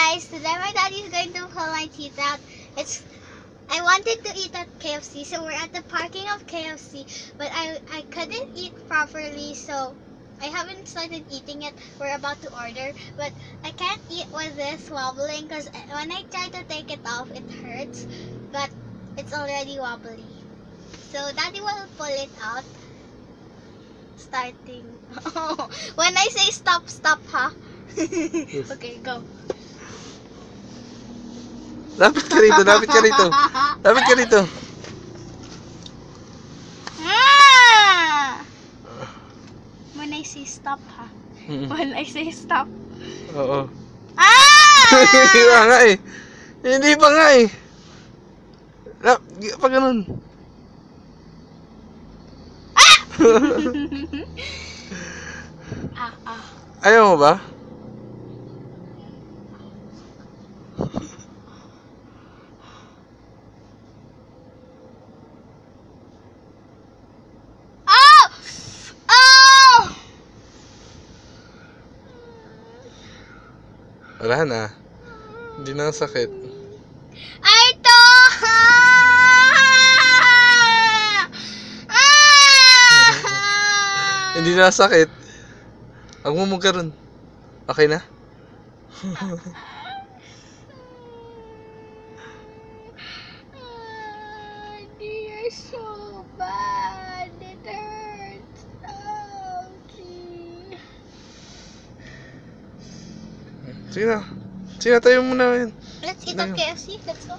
guys, today my daddy is going to pull my teeth out. I wanted to eat at KFC, so we're at the parking of KFC, but I couldn't eat properly, so I haven't started eating it. We're about to order, but I can't eat with this wobbling because when I try to take it off, it hurts, but it's already wobbly. So daddy will pull it out. Starting. When I say stop, stop, ha? Okay, go. Lapit ka rito, lapit ka rito. Lapit ka rito. When I say stop, ha? When I say stop. Oo. Ah! Hindi pa nga eh. Hindi pa nga eh. Pa ganun. Ayaw mo ba? Oh! Oh! Wala na. Hindi na sakit. Ay, ito! Hindi na sakit. Huwag mo magkaroon. Okay na? You're so bad. It hurts. Ouchie. Sige na. Sige na, tayo muna yan. Let's eat at KFC. Let's go.